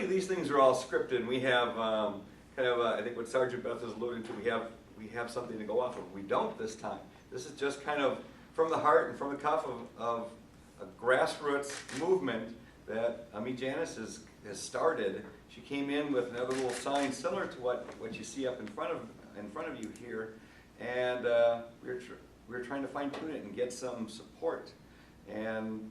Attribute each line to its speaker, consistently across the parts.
Speaker 1: usually these things are all scripted, and we have kind of, I think what Sergeant Beth is alluding to, we have something to go off of. We don't this time. This is just kind of from the heart and from the cuff of a grassroots movement that Ami Janice has started. She came in with another little sign similar to what you see up in front of you here, and we're trying to fine tune it and get some support. And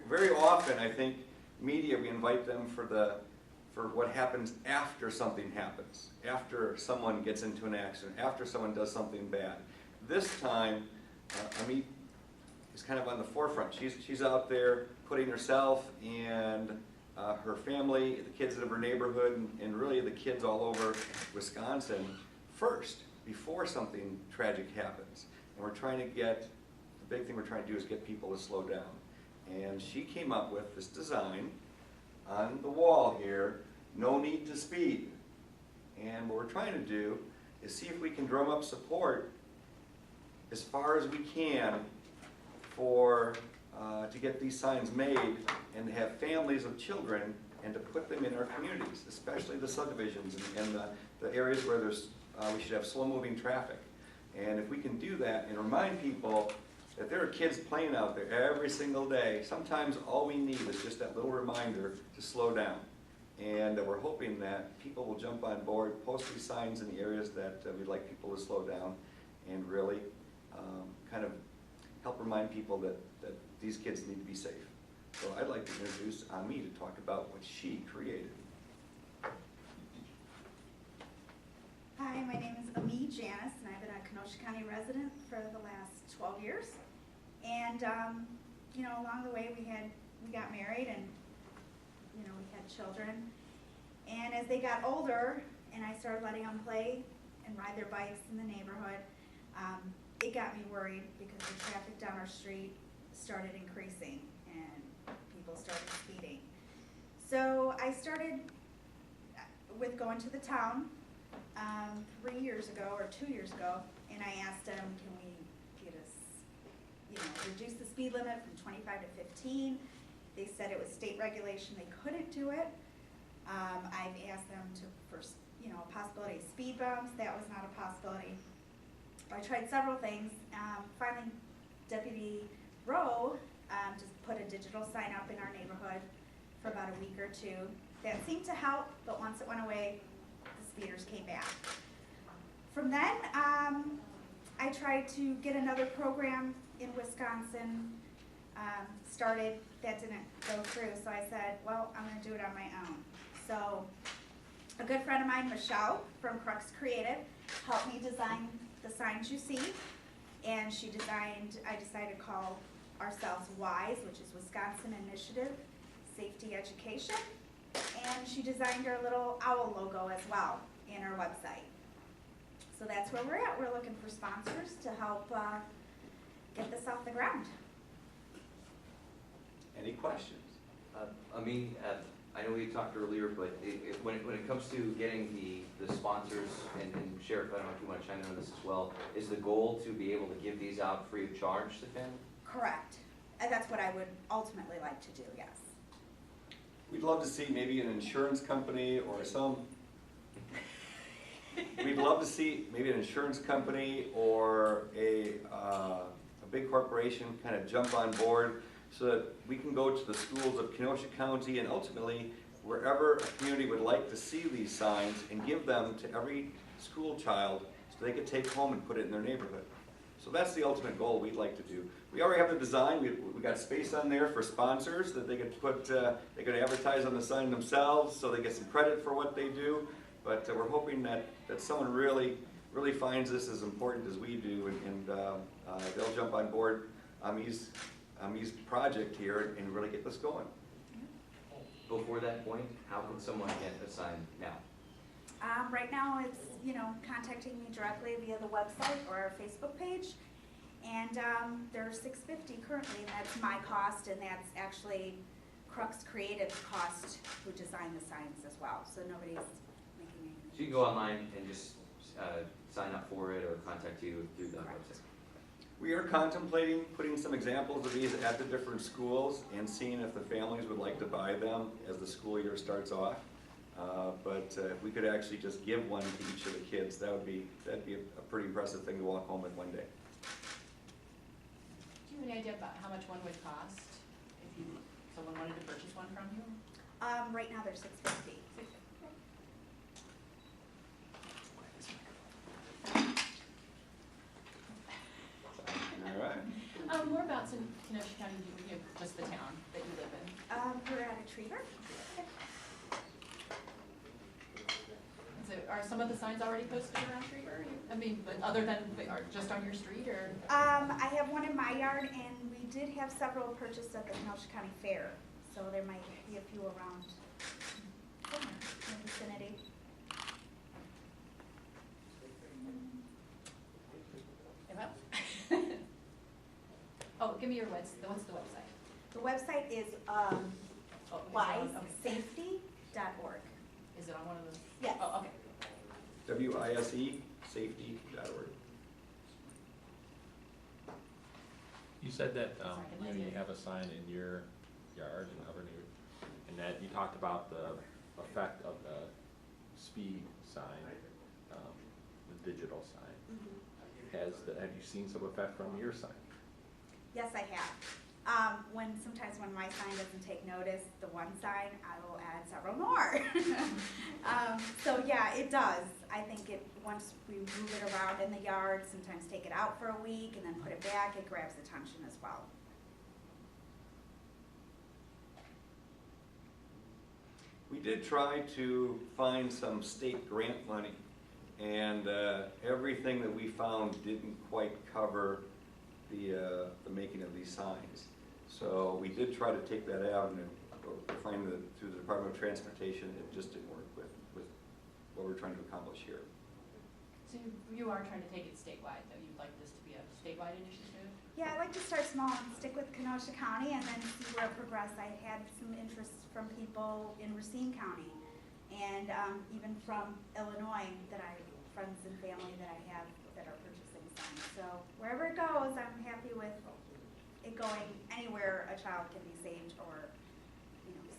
Speaker 1: very often, I think media, we invite them for what happens after something happens, after someone gets into an accident, after someone does something bad. This time, Ami is kind of on the forefront. She's out there putting herself and her family, the kids of her neighborhood, and really the kids all over Wisconsin first, before something tragic happens. And we're trying to the big thing we're trying to do is get people to slow down. And she came up with this design on the wall here, no need to speed. And what we're trying to do is see if we can drum up support as far as we can to get these signs made and to have families of children and to put them in our communities, especially the subdivisions and the areas where we should have slow-moving traffic. And if we can do that and remind people that there are kids playing out there every single day, sometimes all we need is just that little reminder to slow down. And we're hoping that people will jump on board, post these signs in the areas that we'd like people to slow down, and really kind of help remind people that these kids need to be safe. So I'd like to introduce Ami to talk about what she created.
Speaker 2: Hi, my name is Ami Janice, and I've been a Kenosha County resident for the last 12 years. And you know, along the way we got married, and we had children. And as they got older, and I started letting them play and ride their bikes in the neighborhood, it got me worried because the traffic down our street started increasing and people started speeding. So I started with going to the town 3 years ago or 2 years ago, and I asked them, can we get us, reduce the speed limit from 25 to 15? They said it was state regulation, they couldn't do it. I've asked them for a possibility of speed bumps. That was not a possibility. I tried several things. Finally, Deputy Rowe just put a digital sign up in our neighborhood for about a week or two. That seemed to help, but once it went away, the speeders came back. From then, I tried to get another program in Wisconsin started. That didn't go through, so I said, well, I'm going to do it on my own. So a good friend of mine, Michelle from Crux Creative, helped me design the signs you see, and I decided to call ourselves WISE, which is Wisconsin Initiative Safety Education, and she designed our little owl logo as well in our website. So that's where we're at. We're looking for sponsors to help get this off the ground.
Speaker 1: Any questions?
Speaker 3: I know we talked earlier, but when it comes to getting the sponsors, and Sheriff, I don't know if you want to chime in on this as well, is the goal to be able to give these out free of charge to families?
Speaker 2: Correct. And that's what I would ultimately like to do, yes.
Speaker 1: We'd love to see maybe an insurance company or we'd love to see maybe an insurance company or a big corporation kind of jump on board so that we can go to the schools of Kenosha County and ultimately wherever a community would like to see these signs and give them to every school child so they could take home and put it in their neighborhood. So that's the ultimate goal we'd like to do. We already have the design. We got space on there for sponsors that they could put, they could advertise on the sign themselves so they get some credit for what they do. But we're hoping that someone really finds this as important as we do, and they'll jump on board Ami's project here and really get this going.
Speaker 3: Before that point, how can someone get a sign now?
Speaker 2: Right now it's, contacting me directly via the website or our Facebook page. And they're $650 currently, and that's my cost, and that's actually Crux Creative's cost who designed the signs as well. So nobody's making anything.
Speaker 3: So you can go online and just sign up for it or contact you through the website.
Speaker 1: We are contemplating putting some examples of these at the different schools and seeing if the families would like to buy them as the school year starts off. But if we could actually just give one to each of the kids, that'd be a pretty impressive thing to walk home with one day.
Speaker 4: Do you have any idea about how much one would cost if someone wanted to purchase one from you?
Speaker 2: Right now they're $6.50.
Speaker 1: All right.
Speaker 4: More about Kenosha County, just the town that you live in.
Speaker 2: We're at a treater.
Speaker 4: So are some of the signs already posted around Streeter? I mean, but other than, are just on your street or?
Speaker 2: I have one in my yard, and we did have several purchased at the Kenosha County Fair, so there might be a few around in the vicinity.
Speaker 4: Well. Oh, give me your what's the website?
Speaker 2: The website is
Speaker 4: Oh,
Speaker 2: wisesafety.org.
Speaker 4: Is it on one of those?
Speaker 2: Yes.
Speaker 4: Oh, okay.
Speaker 1: WISE safety.org.
Speaker 5: You said that,
Speaker 4: Sorry,
Speaker 5: you have a sign in your yard and other neighbors, and that you talked about the effect of the speed sign, the digital sign.
Speaker 2: Mm-hmm.
Speaker 5: Have you seen some effect from your sign?
Speaker 2: Yes, I have. Sometimes when my sign doesn't take notice, the one sign, I will add several more. So yeah, it does. I think once we move it around in the yard, sometimes take it out for a week and then put it back, it grabs attention as well.
Speaker 1: We did try to find some state grant money, and everything that we found didn't quite cover the making of these signs. So we did try to take that avenue, but find that through the Department of Transportation, it just didn't work with what we're trying to accomplish here.
Speaker 4: So you are trying to take it statewide, though? You'd like this to be a statewide initiative?
Speaker 2: Yeah, I like to start small and stick with Kenosha County and then see where it progresses. I had some interest from people in Racine County and even from Illinois friends and family that I have that are purchasing signs. So wherever it goes, I'm happy with it going anywhere a child can be saved or,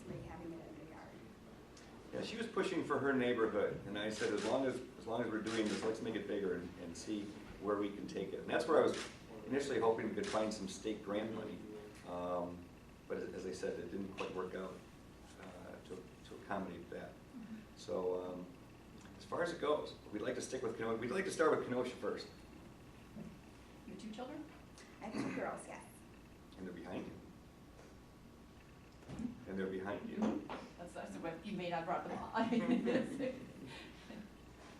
Speaker 2: somebody having it in their yard.
Speaker 1: Yeah, she was pushing for her neighborhood, and I said, as long as we're doing this, let's make it bigger and see where we can take it. And that's where I was initially hoping we could find some state grant money, but as I said, it didn't quite work out to accommodate that. So as far as it goes, we'd like to stick with Kenosha. We'd like to start with Kenosha first.
Speaker 4: Your 2 children?
Speaker 2: I have 2 girls, yes.
Speaker 1: And they're behind you. And they're behind you.
Speaker 4: That's what you may not brought them on.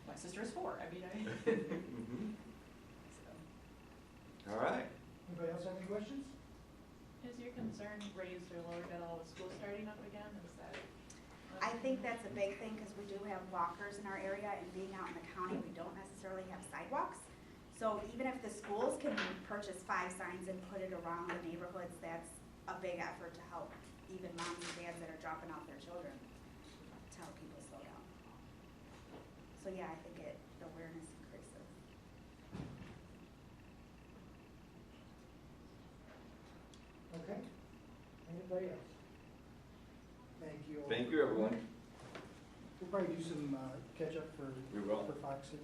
Speaker 4: My sister is 4. I mean, so.
Speaker 1: All right.
Speaker 6: Anybody else have any questions?
Speaker 7: Is your concern raised or lowered at all with school starting up again? Is that?
Speaker 2: I think that's a big thing because we do have walkers in our area and being out in the county, we don't necessarily have sidewalks. So even if the schools can purchase 5 signs and put it around the neighborhoods, that's a big effort to help even moms and dads that are dropping off their children to help people slow down. So yeah, I think the awareness increases.
Speaker 6: Okay. Anybody else? Thank you. all.
Speaker 1: Thank you, everyone.
Speaker 6: We'll probably do some catch up for
Speaker 1: We will.
Speaker 6: for 5, 6.